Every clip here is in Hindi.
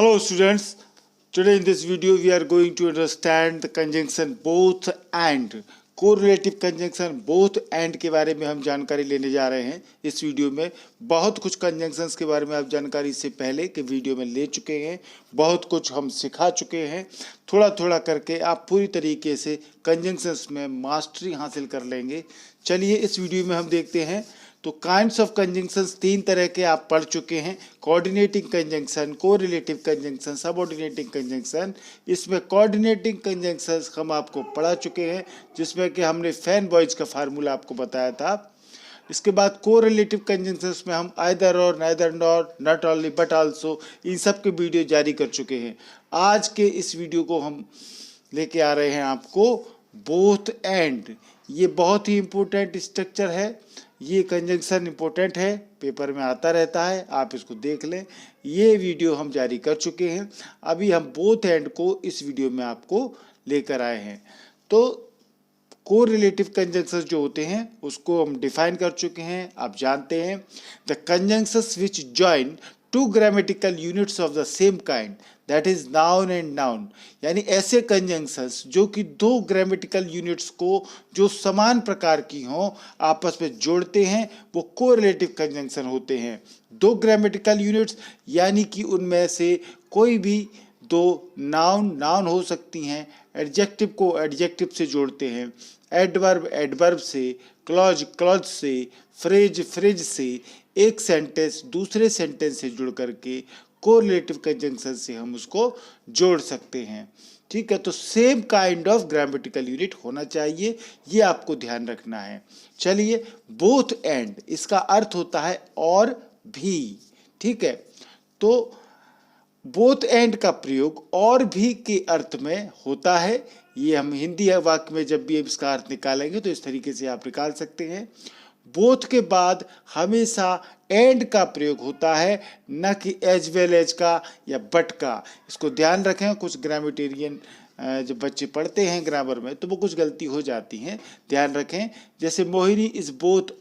Hello students, today in this video we are going to understand the conjunction both and, correlative conjunction both and के बारे में हम जानकारी लेने जा रहे हैं। इस वीडियो में बहुत कुछ कंजंक्शंस के बारे में आप जानकारी इससे पहले के वीडियो में ले चुके हैं, बहुत कुछ हम सिखा चुके हैं। थोड़ा थोड़ा करके आप पूरी तरीके से कंजंक्शंस में मास्टरी हासिल कर लेंगे। चलिए इस वीडियो में हम देखते हैं। तो काइंड्स ऑफ कंजंक्शंस तीन तरह के आप पढ़ चुके हैं, coordinating conjunction, correlative conjunction, subordinating conjunction. इसमें कोऑर्डिनेटिंग कंजंक्शंस हम आपको पढ़ा चुके हैं, जिसमें कि हमने फैन बॉयज का फार्मूला आपको बताया था। इसके बाद कोरिलेटिव कंजंक्शंस में हम either or, neither nor, not only but also, इन सब के वीडियो जारी कर चुके हैं। आज के इस वीडियो को हम लेके आ रहे हैं आपको बोथ एंड। ये बहुत ही इम्पोर्टेंट स्ट्रक्चर है, ये कंजंक्शन इम्पोर्टेंट है, पेपर में आता रहता है, आप इसको देख लें। ये वीडियो हम जारी कर चुके हैं, अभी हम बोथ एंड को इस वीडियो में आपको लेकर आए हैं। तो कोरिलेटिव कंजंक्शंस जो होते हैं उसको हम डिफाइन कर चुके हैं, आप जानते हैं। The conjunctions which join two grammatical units of the same kind, that is noun and noun. यानी ऐसे कंजंक्शंस जो कि दो ग्रामेटिकल यूनिट्स को जो समान प्रकार की हों आपस में जोड़ते हैं, वो कोरिलेटिव कंजंक्शन होते हैं। दो ग्रामेटिकल यूनिट्स यानी कि उनमें से कोई भी दो नाउन हो सकती हैं, एडजेक्टिव को एडजेक्टिव से जोड़ते हैं, एडवर्ब एडवर्ब से, क्लॉज से, फ्रेज से, एक सेंटेंस दूसरे सेंटेंस से जुड़ करके कोरिलेटिव कंजंक्शन से हम उसको जोड़ सकते हैं। ठीक है, तो same kind of grammatical unit होना चाहिए, ये आपको ध्यान रखना है। चलिए, बोथ एंड इसका अर्थ होता है और भी। ठीक है, तो बोथ एंड का प्रयोग और भी के अर्थ में होता है। ये हम हिंदी वाक्य में जब भी इसका अर्थ निकालेंगे तो इस तरीके से आप निकाल सकते हैं। बोथ के बाद हमेशा एंड का प्रयोग होता है, न कि एज वेल एज का या बट का। इसको ध्यान रखें, कुछ ग्रामेटेरियन जब बच्चे पढ़ते हैं ग्रामर में तो वो कुछ गलती हो जाती हैं, ध्यान रखें। जैसे Mohini is both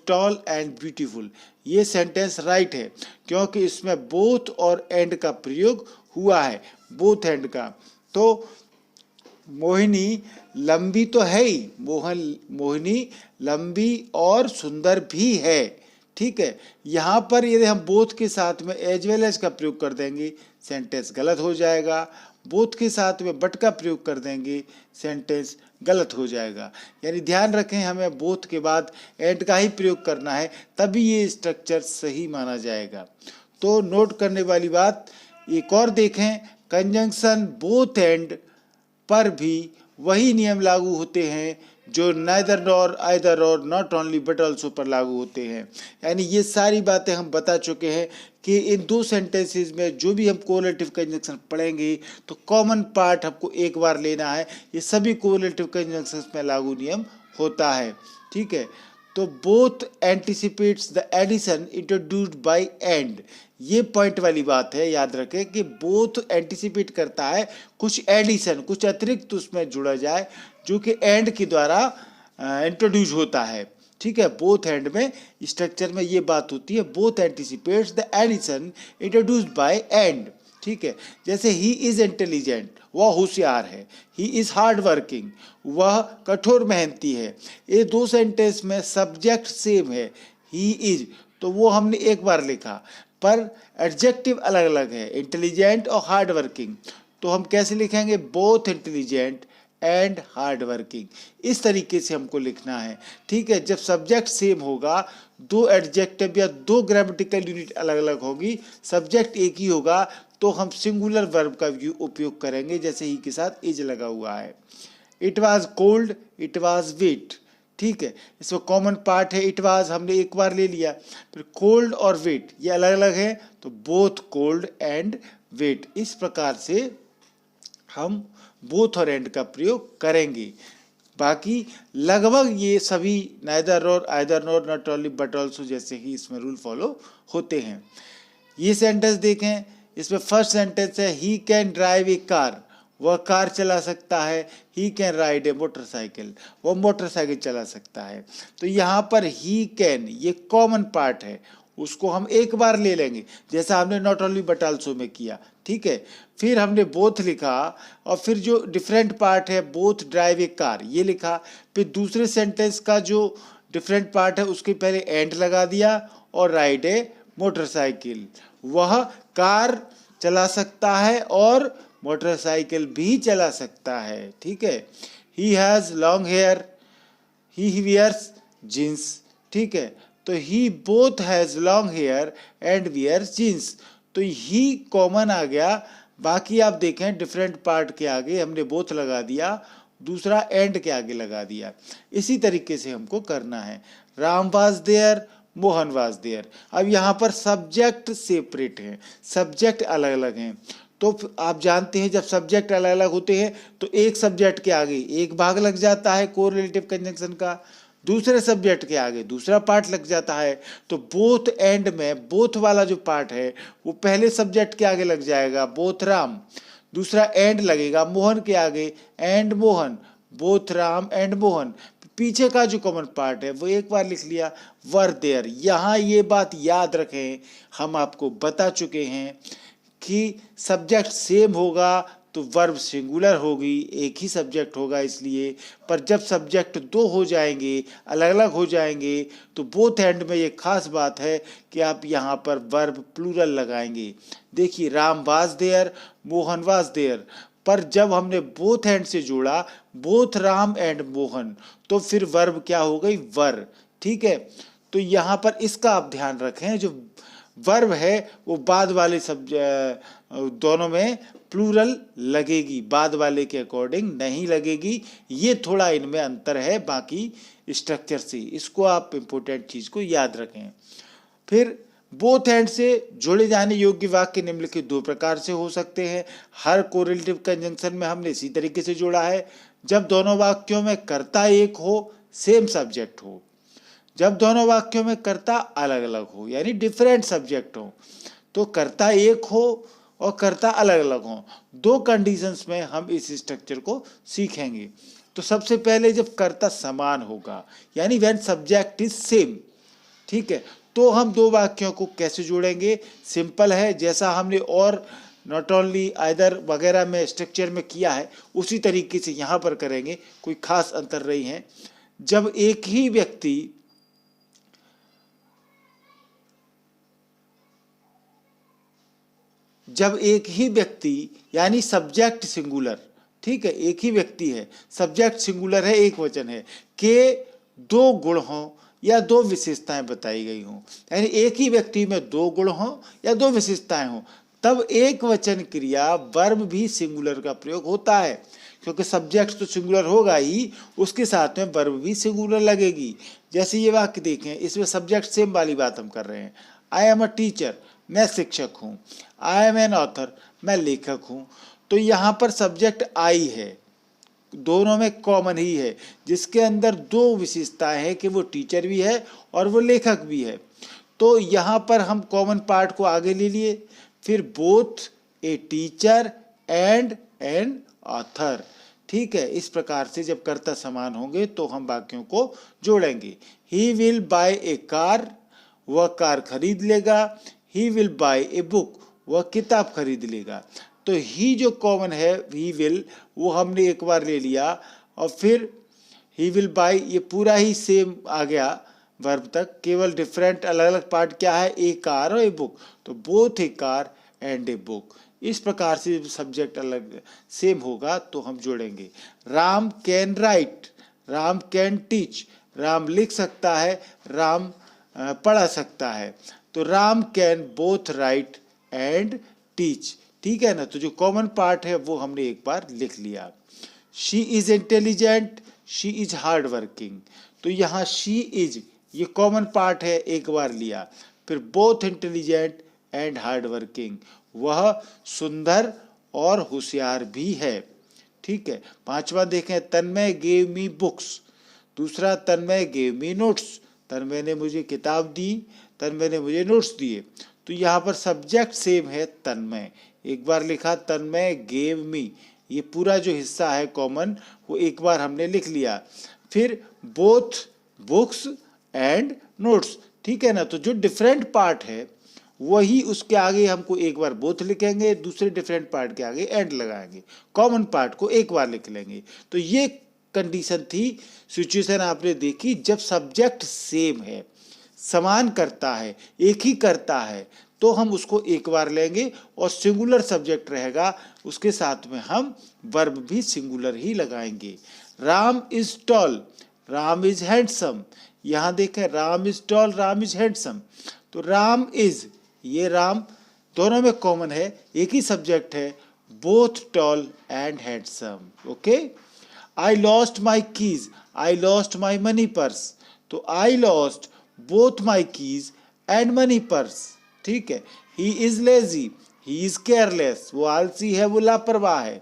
tall and beautiful, ये सेंटेंस राइट है क्योंकि इसमें बोथ और एंड का प्रयोग हुआ है, बोथ एंड का। तो मोहिनी लंबी तो है ही, मोहिनी लंबी और सुंदर भी है। ठीक है, यहाँ पर यदि हम बोथ के साथ में एज वेल एज का प्रयोग कर देंगे सेंटेंस गलत हो जाएगा, बोथ के साथ में बट का प्रयोग कर देंगे सेंटेंस गलत हो जाएगा। यानी ध्यान रखें, हमें बोथ के बाद एंड का ही प्रयोग करना है, तभी ये स्ट्रक्चर सही माना जाएगा। तो नोट करने वाली बात एक और देखें, कंजंक्शन बोथ एंड पर भी वही नियम लागू होते हैं जो नाइदर नॉर, आइदर और, नॉट ओनली बट आल्सो पर लागू होते हैं। यानी ये सारी बातें हम बता चुके हैं कि इन दो सेंटेंसेस में जो भी हम कोरिलेटिव कंजंक्शन पढ़ेंगे तो कॉमन पार्ट हमको एक बार लेना है, ये सभी कोरिलेटिव कंजंक्शंस में लागू नियम होता है। ठीक है, तो both anticipates the addition introduced by and, ये पॉइंट वाली बात है, याद रखें कि बोथ एंटिसिपेट करता है कुछ एडिशन, कुछ अतिरिक्त उसमें जुड़ा जाए जो कि एंड के द्वारा इंट्रोड्यूस होता है। ठीक है, बोथ एंड में स्ट्रक्चर में ये बात होती है, both anticipates the addition introduced by and. ठीक है, जैसे ही इज इंटेलिजेंट, वह होशियार है, ही इज हार्ड वर्किंग, वह कठोर मेहनती है। ये दो सेंटेंस में सब्जेक्ट सेम है, ही इज, तो वो हमने एक बार लिखा, पर एडजेक्टिव अलग अलग है, इंटेलिजेंट और हार्ड वर्किंग। तो हम कैसे लिखेंगे, both intelligent and hard working, इस तरीके से हमको लिखना है। ठीक है, जब सब्जेक्ट सेम होगा, दो एडजेक्टिव या दो ग्रामेटिकल यूनिट अलग अलग होगी, सब्जेक्ट एक ही होगा, तो हम सिंगुलर वर्ब का उपयोग करेंगे, जैसे ही के साथ इज लगा हुआ है। It was cold, it was wet. ठीक है, इसमें कॉमन पार्ट है, इट वाज हमने एक बार ले लिया, फिर कोल्ड और वेट ये अलग अलग है, तो बोथ कोल्ड एंड वेट, इस प्रकार से हम बोथ और एंड का प्रयोग करेंगे। बाकी लगभग ये सभी नाइदर और, either nor, not only but also जैसे ही इसमें रूल फॉलो होते हैं। ये सेंटेंस देखें, इसमें फर्स्ट सेंटेंस है he can drive A car, वह कार चला सकता है, he can ride A motorcycle, वह मोटरसाइकिल चला सकता है। तो यहाँ पर ही कैन ये कॉमन पार्ट है, उसको हम एक बार ले लेंगे, जैसा हमने नॉट ओनली बट आल्सो में किया, ठीक है। फिर हमने बोथ लिखा और फिर जो डिफरेंट पार्ट है बोथ ड्राइव ए कार ये लिखा। फिर दूसरे सेंटेंस का जो डिफरेंट पार्ट है उसके पहले एंड लगा दिया और राइड ए मोटरसाइकिल, वह कार चला सकता है और मोटरसाइकिल भी चला सकता है, ठीक है। He has long hair, he wears jeans, ठीक है। तो he both has long hair and wears jeans, तो ही कॉमन आ गया। बाकी आप देखें डिफरेंट पार्ट के आगे हमने बोथ लगा दिया, दूसरा एंड के आगे लगा दिया। इसी तरीके से हमको करना है। Ram was there, Mohan was there. अब यहाँ पर सब्जेक्ट सेपरेट हैं, सब्जेक्ट अलग अलग हैं। तो आप जानते हैं जब सब्जेक्ट अलग अलग होते हैं तो एक सब्जेक्ट के आगे एक भाग लग जाता है कोरिलेटिव कंजंक्शन का, दूसरे सब्जेक्ट के आगे दूसरा पार्ट लग जाता है। तो बोथ एंड में बोथ वाला जो पार्ट है वो पहले सब्जेक्ट के आगे लग जाएगा, बोथ राम। दूसरा एंड लगेगा मोहन के आगे, and Mohan, both Ram and Mohan. पीछे का जो कॉमन पार्ट है वो एक बार लिख लिया, वर देयर। यहाँ ये बात याद रखें, हम आपको बता चुके हैं कि सब्जेक्ट सेम होगा तो वर्ब सिंगुलर होगी, एक ही सब्जेक्ट होगा इसलिए। पर जब सब्जेक्ट दो हो जाएंगे, अलग अलग हो जाएंगे, तो बोथ एंड में ये खास बात है कि आप यहाँ पर वर्ब प्लूरल लगाएंगे। देखिए Ram was there, Mohan was there, पर जब हमने बोथ एंड से जोड़ा बोथ राम एंड मोहन, तो फिर वर्ब क्या हो गई, वर, ठीक है। तो यहाँ पर इसका आप ध्यान रखें, जो वर्ब है वो बाद वाले सब दोनों में प्लूरल लगेगी, बाद वाले के अकॉर्डिंग नहीं लगेगी। ये थोड़ा इनमें अंतर है बाकी स्ट्रक्चर से, इसको आप इम्पोर्टेंट चीज़ को याद रखें। फिर बोथ एंड से जोड़े जाने योग्य वाक्य निम्नलिखित दो प्रकार से हो सकते हैं। हर कोरिलेटिव कंजंक्शन में हमने इसी तरीके से जोड़ा है, जब दोनों वाक्यों में कर्ता एक हो, सेम सब्जेक्ट हो। जब दोनों वाक्यों में कर्ता अलग अलग हो, यानी डिफरेंट सब्जेक्ट हो। तो कर्ता एक हो और कर्ता अलग अलग हो, दो कंडीशंस में हम इस स्ट्रक्चर को सीखेंगे। तो सबसे पहले जब कर्ता समान होगा, यानी व्हेन सब्जेक्ट इज सेम, ठीक है, तो हम दो वाक्यों को कैसे जोड़ेंगे, सिंपल है, जैसा हमने और नॉट ओनली आइदर वगैरह में स्ट्रक्चर में किया है उसी तरीके से यहाँ पर करेंगे, कोई खास अंतर नहीं है। जब एक ही व्यक्ति यानी सब्जेक्ट सिंगुलर, ठीक है, एक ही व्यक्ति है, सब्जेक्ट सिंगुलर है, एक वचन है, के दो गुण हों या दो विशेषताएं बताई गई हों, यानी एक ही व्यक्ति में दो गुण हों या दो विशेषताएं हों, तब एक वचन क्रिया वर्ब भी सिंगुलर का प्रयोग होता है, क्योंकि सब्जेक्ट तो सिंगुलर होगा ही, उसके साथ में वर्ब भी सिंगुलर लगेगी। जैसे ये वाक्य देखें, इसमें सब्जेक्ट सेम वाली बात हम कर रहे हैं। आई एम अ टीचर, मैं शिक्षक हूँ। आई एम एन ऑथर, मैं लेखक हूँ। तो यहाँ पर सब्जेक्ट आई है, दोनों में कॉमन ही है, जिसके अंदर दो विशेषताएं हैं कि वो टीचर भी है और वो लेखक भी है। तो यहाँ पर हम कॉमन पार्ट को आगे ले लिए, फिर both a teacher and an author, ठीक है। इस प्रकार से जब कर्ता समान होंगे तो हम वाक्यों को जोड़ेंगे। He will buy A car, वह कार खरीद लेगा। He will buy a book, वह किताब खरीद लेगा। तो ही जो कॉमन है ही विल, वो हमने एक बार ले लिया, और फिर ही विल बाय, ये पूरा ही सेम आ गया वर्ब तक, केवल डिफरेंट अलग अलग पार्ट क्या है, ए कार और ए बुक। तो both A car and a book. इस प्रकार से सब्जेक्ट अलग सेम होगा तो हम जोड़ेंगे। Ram can write, Ram can teach, Ram लिख सकता है, राम पढ़ा सकता है। तो Ram can both right and teach, ठीक है ना। तो जो कॉमन पार्ट है वो हमने एक बार लिख लिया। She is intelligent, she is hard working. तो यहाँ शी इज ये कॉमन पार्ट है, एक बार लिया। फिर both intelligent and hard working, वह सुंदर और होशियार भी है, ठीक है। पांचवा देखें, तन्मय गेव मी बुक्स, दूसरा तन्मय गेव मी नोट्स, तन्मय ने मुझे किताब दी, तन्मय ने मुझे नोट्स दिए। तो यहाँ पर सब्जेक्ट सेम है तन्मय, एक बार लिखा तन्मय गेव मी, ये पूरा जो हिस्सा है कॉमन वो एक बार हमने लिख लिया। फिर बोथ बुक्स एंड नोट्स, ठीक है ना। तो जो डिफरेंट पार्ट है वही उसके आगे हमको एक बार बोथ लिखेंगे, दूसरे डिफरेंट पार्ट के आगे एंड लगाएंगे, कॉमन पार्ट को एक बार लिख लेंगे। तो ये कंडीशन थी, सिचुएशन आपने देखी जब सब्जेक्ट सेम है, समान करता है, एक ही करता है, तो हम उसको एक बार लेंगे और सिंगुलर सब्जेक्ट रहेगा उसके साथ में हम वर्ब भी सिंगुलर ही लगाएंगे। Ram is tall, Ram is handsome. यहाँ देखें Ram is tall, Ram is handsome. तो राम इज, ये राम दोनों में कॉमन है, एक ही सब्जेक्ट है, both tall and handsome. Okay. I lost my keys, I lost my money purse. तो I lost both my keys and money purse. ठीक है। He is lazy, he is careless, वो आलसी है, वो लापरवाह है।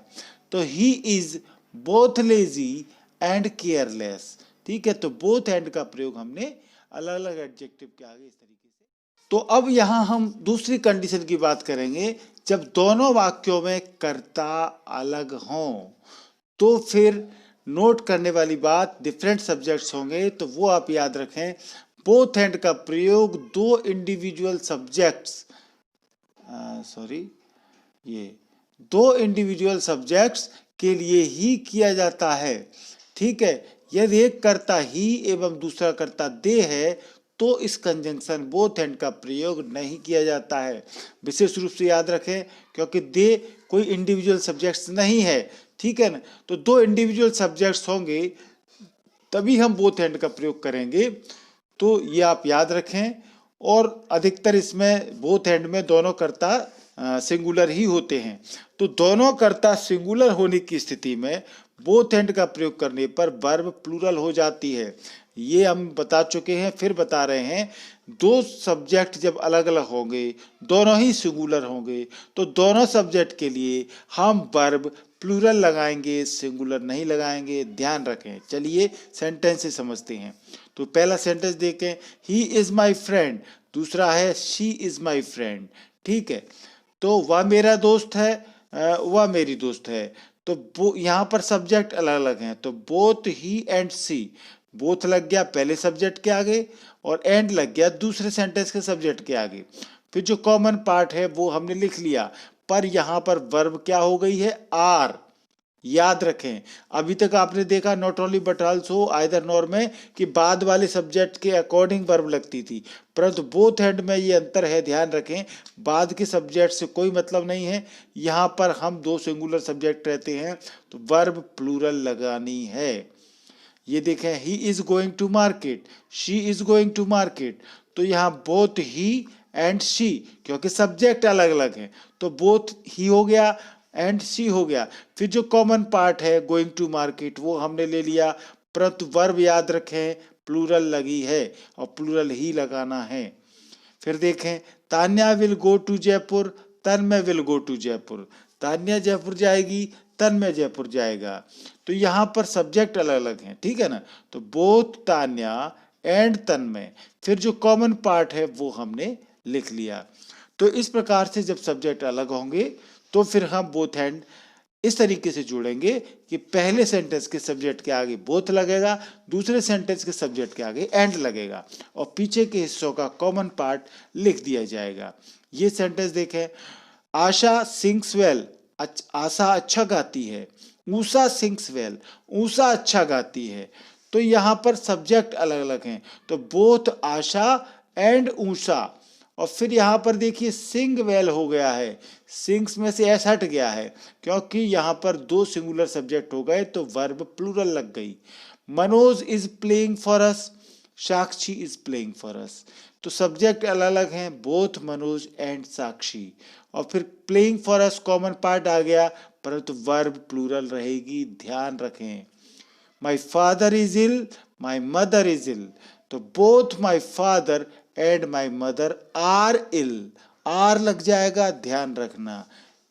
तो he is both lazy and careless. ठीक है। तो बोथ एंड का प्रयोग हमने अलग अलग एडजेक्टिव के आगे इस तरीके से। तो अब यहां हम दूसरी कंडीशन की बात करेंगे, जब दोनों वाक्यों में कर्ता अलग हों तो फिर नोट करने वाली बात, डिफरेंट सब्जेक्ट्स होंगे तो वो आप याद रखें, बोथ एंड का प्रयोग दो इंडिविजुअल सब्जेक्ट्स, ये दो इंडिविजुअल सब्जेक्ट्स के लिए ही किया जाता है। ठीक है। यदि एक कर्ता ही एवं दूसरा कर्ता दे है तो इस कंजंक्शन बोथ एंड का प्रयोग नहीं किया जाता है। विशेष रूप से याद रखें, क्योंकि दे कोई इंडिविजुअल सब्जेक्ट्स नहीं है। ठीक है ना। तो दो इंडिविजुअल सब्जेक्ट्स होंगे तभी हम बोथ एंड का प्रयोग करेंगे। तो ये आप याद रखें। और अधिकतर इसमें बोथ एंड में दोनों कर्ता सिंगुलर ही होते हैं। तो दोनों कर्ता सिंगुलर होने की स्थिति में बोथ एंड का प्रयोग करने पर वर्ब प्लूरल हो जाती है। ये हम बता चुके हैं, फिर बता रहे हैं। दो सब्जेक्ट जब अलग अलग होंगे, दोनों ही सिंगुलर होंगे, तो दोनों सब्जेक्ट के लिए हम वर्ब प्लूरल लगाएंगे, सिंगुलर नहीं लगाएंगे, ध्यान रखें। चलिए सेंटेंस से समझते हैं। तो पहला सेंटेंस देखें, ही इज माई फ्रेंड, दूसरा है शी इज माई फ्रेंड। ठीक है। तो वह मेरा दोस्त है, वह मेरी दोस्त है। तो यहाँ पर सब्जेक्ट अलग अलग हैं, तो both he and she, both लग गया पहले सब्जेक्ट के आगे और एंड लग गया दूसरे सेंटेंस के सब्जेक्ट के आगे। फिर जो कॉमन पार्ट है वो हमने लिख लिया, पर यहाँ पर वर्ब क्या हो गई है, आर। याद रखें, अभी तक आपने देखा not only but also, either nor में कि बाद वाले सब्जेक्ट के अकॉर्डिंग वर्ब लगती थी, परंतु बोथ एंड में ये अंतर है। ध्यान रखें, बाद के सब्जेक्ट से कोई मतलब नहीं है। यहाँ पर हम दो सिंगुलर सब्जेक्ट रहते हैं तो वर्ब प्लूरल लगानी है। ये देखें, he is going to market, she is going to market. तो यहाँ बोथ ही एंड शी, क्योंकि सब्जेक्ट अलग अलग हैं तो बोथ ही हो गया एंड सी हो गया। फिर जो कॉमन पार्ट है गोइंग टू मार्केट वो हमने ले लिया, परंतु वर्ब याद रखें प्लूरल लगी है और प्लूरल ही लगाना है। फिर देखें, Tanya will go to Jaipur, Tanmay will go to Jaipur. Tanya Jaipur जाएगी, तन्मय जयपुर जाएगा। तो यहाँ पर सब्जेक्ट अलग अलग हैं। ठीक है ना। तो बोथ तान्या एंड तन्मय, फिर जो कॉमन पार्ट है वो हमने लिख लिया। तो इस प्रकार से जब सब्जेक्ट अलग होंगे तो फिर हम बोथ एंड इस तरीके से जोड़ेंगे कि पहले सेंटेंस के सब्जेक्ट के आगे बोथ लगेगा, दूसरे सेंटेंस के सब्जेक्ट के आगे एंड लगेगा और पीछे के हिस्सों का कॉमन पार्ट लिख दिया जाएगा। ये सेंटेंस देखें, आशा सिंग्स वेल, आशा अच्छा गाती है। ऊषा सिंग्स वेल, ऊषा अच्छा गाती है। तो यहाँ पर सब्जेक्ट अलग अलग हैं, तो बोथ आशा एंड ऊषा। और फिर यहाँ पर देखिए सिंग वेल हो गया है, सिंग्स में से एस हट गया है क्योंकि यहाँ पर दो सिंगुलर सब्जेक्ट हो गए तो वर्ब प्लूरल लग गई। Manoj is playing for us, Sakshi is playing for अस। तो सब्जेक्ट अलग अलग हैं, बोथ मनोज एंड साक्षी। और फिर playing for us common part आ गया, परंतु वर्ब प्लूरल रहेगी, ध्यान रखें। My father is ill, my mother is ill. तो both my father and my mother are ill, are लग जाएगा, ध्यान रखना।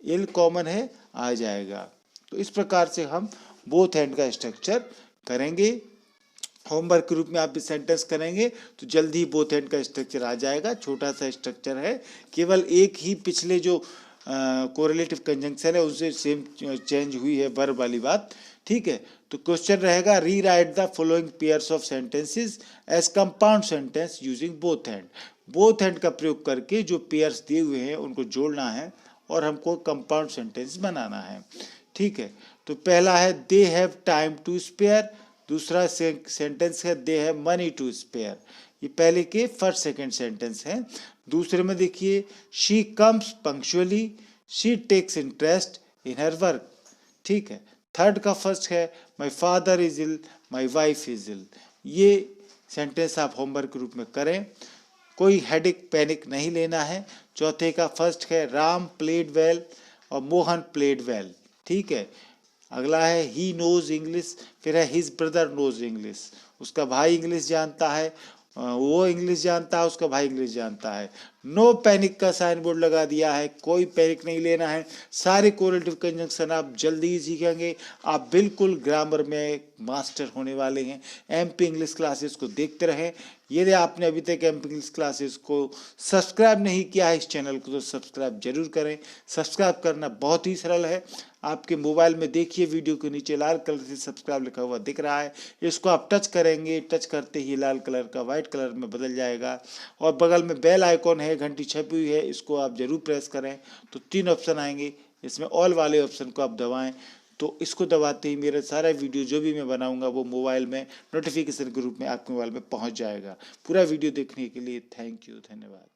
इल कॉमन है, आ जाएगा। तो इस प्रकार से हम बोथ एंड का स्ट्रक्चर करेंगे। होमवर्क के रूप में आप भी सेंटेंस करेंगे तो जल्दी ही बोथ एंड का स्ट्रक्चर आ जाएगा। छोटा सा स्ट्रक्चर है, केवल एक ही पिछले जो कोरिलेटिव कंजंक्शन है उससे सेम चेंज हुई है वर्ब वाली बात। ठीक है, तो क्वेश्चन रहेगा rewrite the following pairs of sentences as compound sentence using both hand. Both hand का प्रयोग करके जो पेयर्स दिए हुए हैं उनको जोड़ना है और हमको कंपाउंड सेंटेंस बनाना है। ठीक है, तो पहला है they have time to spare, दूसरा सेंटेंस है they have money to spare. ये पहले के फर्स्ट सेकंड सेंटेंस है। दूसरे में देखिए she comes punctually, she takes interest in her work. ठीक है, थर्ड का फर्स्ट है my father is ill, my wife is ill. ये सेंटेंस आप होमवर्क के रूप में करें, कोई हेडिक पैनिक नहीं लेना है। चौथे का फर्स्ट है राम प्लेड वेल और मोहन प्लेड वेल। ठीक है, अगला है ही नोज इंग्लिश, फिर है हिज ब्रदर नोज इंग्लिश, उसका भाई इंग्लिश जानता है, वो इंग्लिश जानता है, उसका भाई इंग्लिश जानता है। नो पैनिक का साइन बोर्ड लगा दिया है, कोई पैनिक नहीं लेना है। सारे कोरिलेटिव कंजंक्शन आप जल्दी ही सीखेंगे, आप बिल्कुल ग्रामर में मास्टर होने वाले हैं। एमपी इंग्लिश क्लासेस को देखते रहें। यदि आपने अभी तक एमपी इंग्लिश क्लासेस को सब्सक्राइब नहीं किया है इस चैनल को, तो सब्सक्राइब जरूर करें। सब्सक्राइब करना बहुत ही सरल है। आपके मोबाइल में देखिए वीडियो के नीचे लाल कलर से सब्सक्राइब लिखा हुआ दिख रहा है, इसको आप टच करेंगे, टच करते ही लाल कलर का वाइट कलर में बदल जाएगा। और बगल में बेल आइकॉन है, घंटी छपी हुई है, इसको आप जरूर प्रेस करें तो 3 ऑप्शन आएंगे, इसमें ऑल वाले ऑप्शन को आप दबाएं। तो इसको दबाते ही मेरा सारा वीडियो जो भी मैं बनाऊंगा वो मोबाइल में नोटिफिकेशन के रूप में आपके मोबाइल में पहुंच जाएगा। पूरा वीडियो देखने के लिए थैंक यू, धन्यवाद।